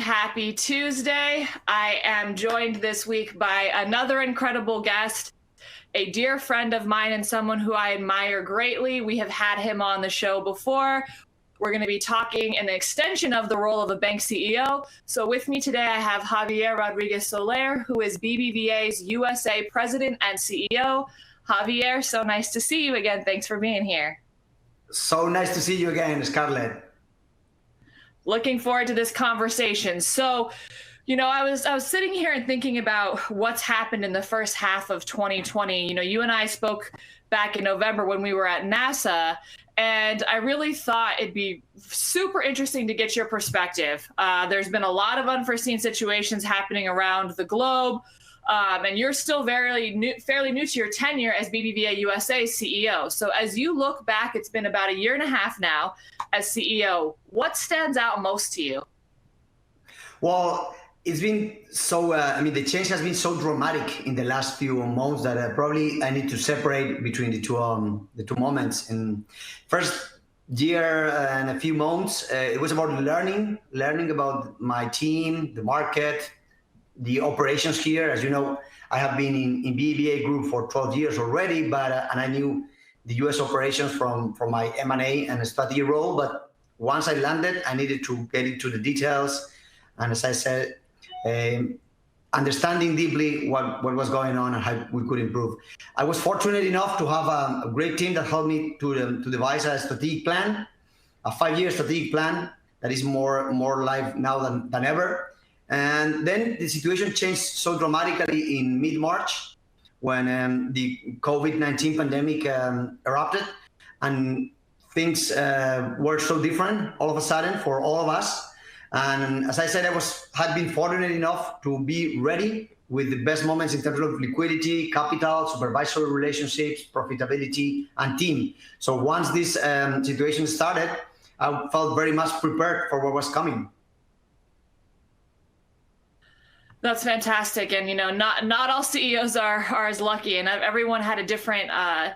happy Tuesday. I am joined this week by another incredible guest, a dear friend of mine and someone who I admire greatly. We have had him on the show before. We're going to be talking an extension of the role of a bank CEO. So with me today, I have Javier Rodriguez Soler, who is BBVA's USA President and CEO. Javier, so nice to see you again. Thanks for being here. So nice to see you again, Scarlett. Looking forward to this conversation. So, I was sitting here and thinking about what's happened in the first half of 2020. You and I spoke back in November when we were at NASA, and I really thought it'd be super interesting to get your perspective. There's been a lot of unforeseen situations happening around the globe, and you're still fairly new to your tenure as BBVA USA CEO. So as you look back, it's been about a year and a half now as CEO. What stands out most to you? Well, it's been so, the change has been so dramatic in the last few months that probably I need to separate between the two moments. In first year and a few months, it was about learning about my team, the market, the operations here. As you know, I have been in BBVA Group for 12 years already, and I knew the US operations from my M&A and strategy role. But once I landed, I needed to get into the details. And as I said, understanding deeply what was going on and how we could improve. I was fortunate enough to have a great team that helped me to devise a strategic plan, a 5-year strategic plan that is more live now than ever. And then the situation changed so dramatically in mid-March when the COVID-19 pandemic erupted, and things were so different all of a sudden for all of us. And as I said, had been fortunate enough to be ready with the best moments in terms of liquidity, capital, supervisory relationships, profitability, and team. So once this situation started, I felt very much prepared for what was coming. That's fantastic. And, not all CEOs are as lucky, and everyone had a different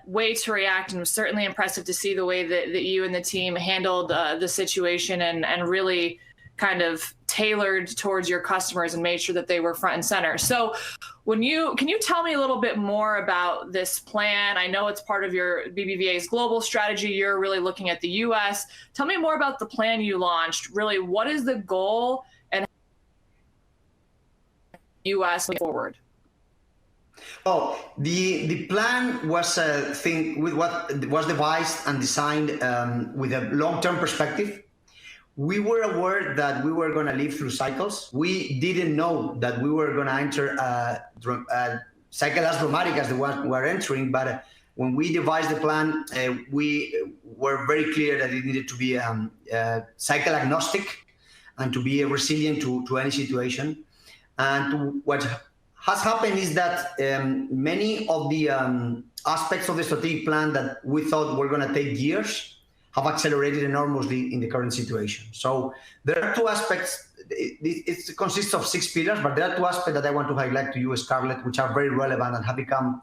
way to react. And it was certainly impressive to see the way that you and the team handled the situation and really kind of tailored towards your customers and made sure that they were front and center. So can you tell me a little bit more about this plan? I know it's part of your BBVA's global strategy. You're really looking at the US. Tell me more about the plan you launched. Really, what is the goal and US forward? Oh, the plan was was devised and designed with a long-term perspective. We were aware that we were going to live through cycles. We didn't know that we were going to enter a cycle as dramatic as the one we're entering. But when we devised the plan, we were very clear that it needed to be cycle agnostic and to be resilient to any situation. And what has happened is that many of the aspects of the strategic plan that we thought were going to take years have accelerated enormously in the current situation. So there are two aspects. It consists of 6 pillars, but there are two aspects that I want to highlight to you, Scarlett, which are very relevant and have become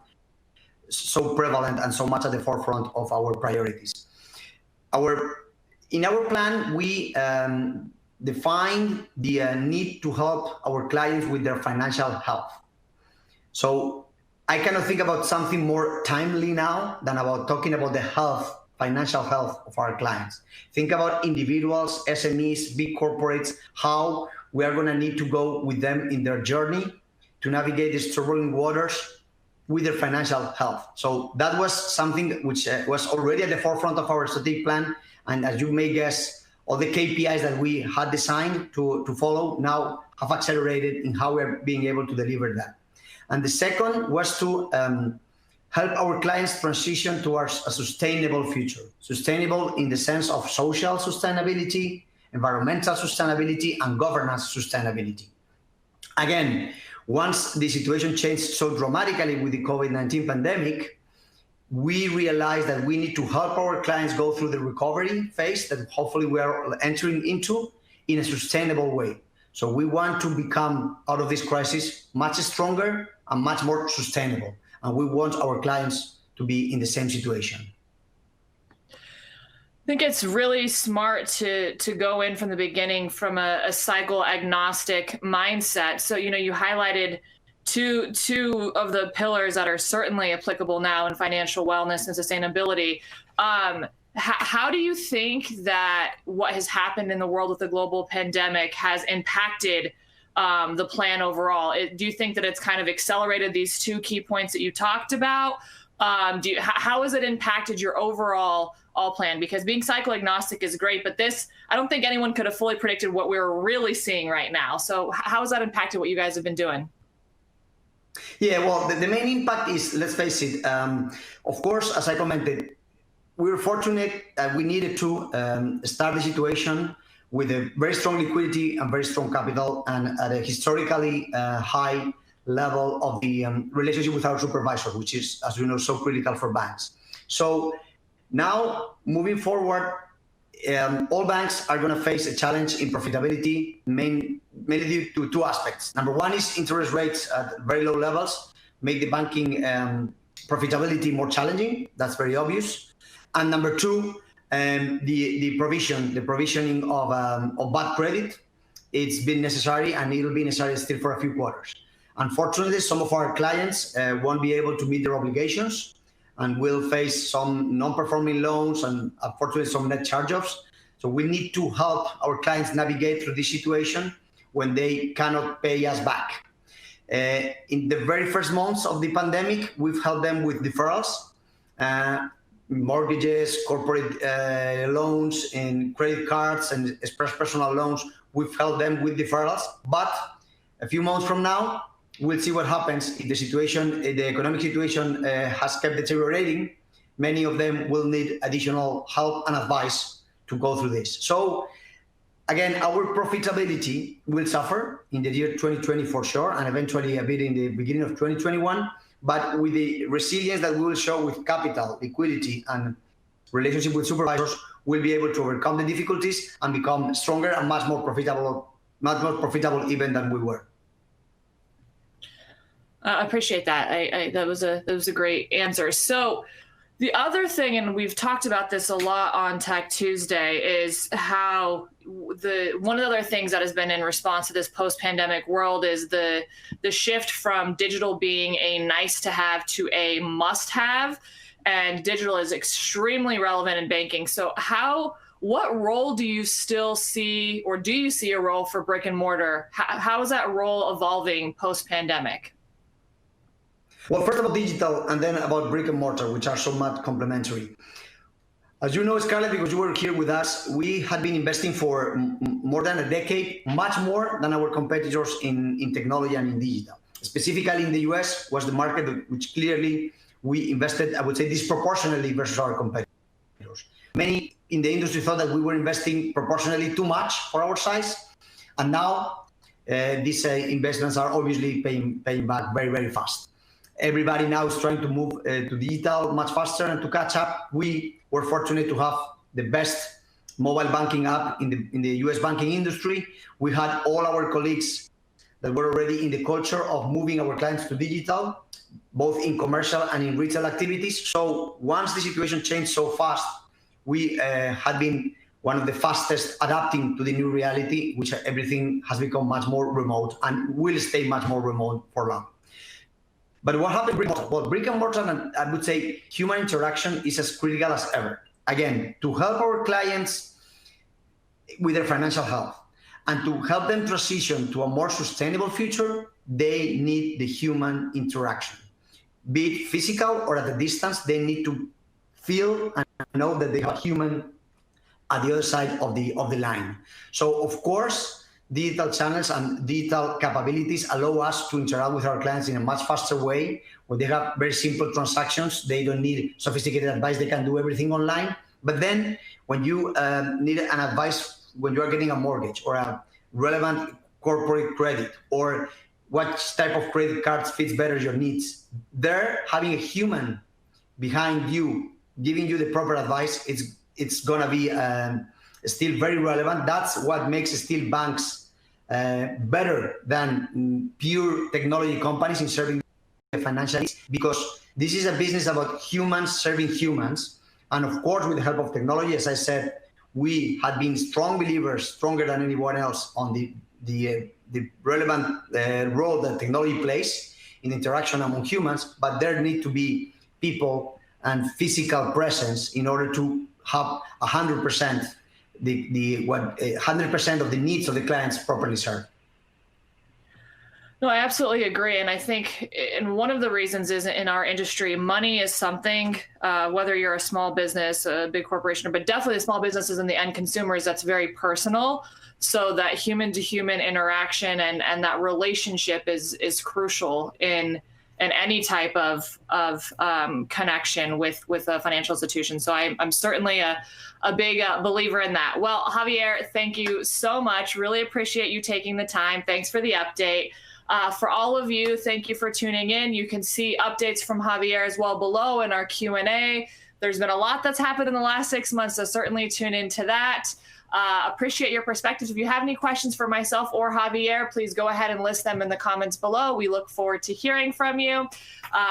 so prevalent and so much at the forefront of our priorities. In our plan, we define the need to help our clients with their financial health. So I cannot think about something more timely now than about talking about the financial health of our clients. Think about individuals, SMEs, big corporates, how we are going to need to go with them in their journey to navigate these troubling waters with their financial health. So that was something which was already at the forefront of our strategic plan. And as you may guess, all the KPIs that we had designed to follow now have accelerated in how we're being able to deliver that. And the second was to help our clients transition towards a sustainable future. Sustainable in the sense of social sustainability, environmental sustainability, and governance sustainability. Again, once the situation changed so dramatically with the COVID-19 pandemic, we realized that we need to help our clients go through the recovery phase that hopefully we are entering into in a sustainable way. So we want to become out of this crisis much stronger and much more sustainable. And we want our clients to be in the same situation. think it's really smart to go in from the beginning from a cycle agnostic mindset. So, you highlighted two of the pillars that are certainly applicable now in financial wellness and sustainability. How do you think that what has happened in the world with the global pandemic has impacted the plan overall? Do you think that it's kind of accelerated these two key points that you talked about? How has it impacted your overall plan? Because being cycle agnostic is great, but I don't think anyone could have fully predicted what we're really seeing right now. So how has that impacted what you guys have been doing? Yeah, well, the main impact is, let's face it, of course, as I commented, we were fortunate that we needed to start the situation with a very strong liquidity and very strong capital, and at a historically high level of the relationship with our supervisor, which is, as you know, so critical for banks. So now, moving forward, all banks are going to face a challenge in profitability, mainly due to two aspects. Number one is interest rates at very low levels make the banking profitability more challenging. That's very obvious. And number two, the provisioning of bad credit, it's been necessary, and it'll be necessary still for a few quarters. Unfortunately, some of our clients won't be able to meet their obligations and will face some non-performing loans and unfortunately some net charge-offs. So we need to help our clients navigate through this situation when they cannot pay us back. In the very first months of the pandemic, we've helped them with deferrals, mortgages, corporate loans, and credit cards and express personal loans. We've helped them with deferrals, but a few months from now, we'll see what happens if the economic situation has kept deteriorating. Many of them will need additional help and advice to go through this. So again, our profitability will suffer in the year 2020 for sure, and eventually a bit in the beginning of 2021. But with the resilience that we will show with capital, liquidity, and relationship with supervisors, we'll be able to overcome the difficulties and become stronger and much more profitable even than we were. I appreciate that. That was a great answer. So the other thing, and we've talked about this a lot on Tech Tuesday, is how one of the other things that has been in response to this post-pandemic world is the shift from digital being a nice to have to a must have, and digital is extremely relevant in banking. So what role do you still see, or do you see a role for brick and mortar? How is that role evolving post-pandemic? Well, first about digital and then about brick and mortar, which are so much complementary. As you know, Scarlett, because you were here with us, we had been investing for more than a decade, much more than our competitors in technology and in digital. Specifically in the US was the market which clearly we invested, I would say, disproportionately versus our competitors. Many in the industry thought that we were investing proportionally too much for our size. And now these investments are obviously paying back very, very fast. Everybody now is trying to move to digital much faster and to catch up. We were fortunate to have the best mobile banking app in the US banking industry. We had all our colleagues that were already in the culture of moving our clients to digital, both in commercial and in retail activities. So once the situation changed so fast, we had been one of the fastest adapting to the new reality, which everything has become much more remote and will stay much more remote for long. But what happened brick and mortar? Well, brick and mortar, and I would say human interaction is as critical as ever. Again, to help our clients with their financial health and to help them transition to a more sustainable future, they need the human interaction. Be it physical or at a distance, they need to feel and know that they have a human at the other side of the line. So, of course, digital channels and digital capabilities allow us to interact with our clients in a much faster way, where they have very simple transactions. They don't need sophisticated advice. They can do everything online. But then when you need an advice, when you are getting a mortgage or a relevant corporate credit, or what type of credit cards fits better your needs, there having a human behind you, giving you the proper advice, it's going to be still very relevant. That's what makes still banks better than pure technology companies in serving the financial needs, because this is a business about humans serving humans, And of course, with the help of technology, as I said, we had been strong believers, stronger than anyone else, on the relevant role that technology plays in interaction among humans, but there need to be people and physical presence in order to have 100% 100% of the needs of the clients properly served. No, I absolutely agree. And I think, and one of the reasons is in our industry, money is something, whether you're a small business, a big corporation, but definitely the small businesses and the end consumers, that's very personal. So that human to human interaction and that relationship is crucial in any type of connection with a financial institution. So I'm certainly a big believer in that. Well, Javier, thank you so much. Really appreciate you taking the time. Thanks for the update. For all of you, thank you for tuning in. You can see updates from Javier as well below in our Q&A. There's been a lot that's happened in the last 6 months, so certainly tune into that. Appreciate your perspectives. If you have any questions for myself or Javier, please go ahead and list them in the comments below. We look forward to hearing from you.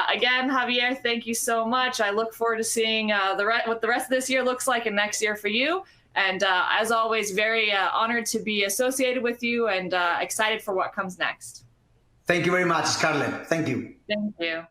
Again, Javier, thank you so much. I look forward to seeing what the rest of this year looks like and next year for you. And as always, very honored to be associated with you and excited for what comes next. Thank you very much, Scarlett. Thank you. Thank you.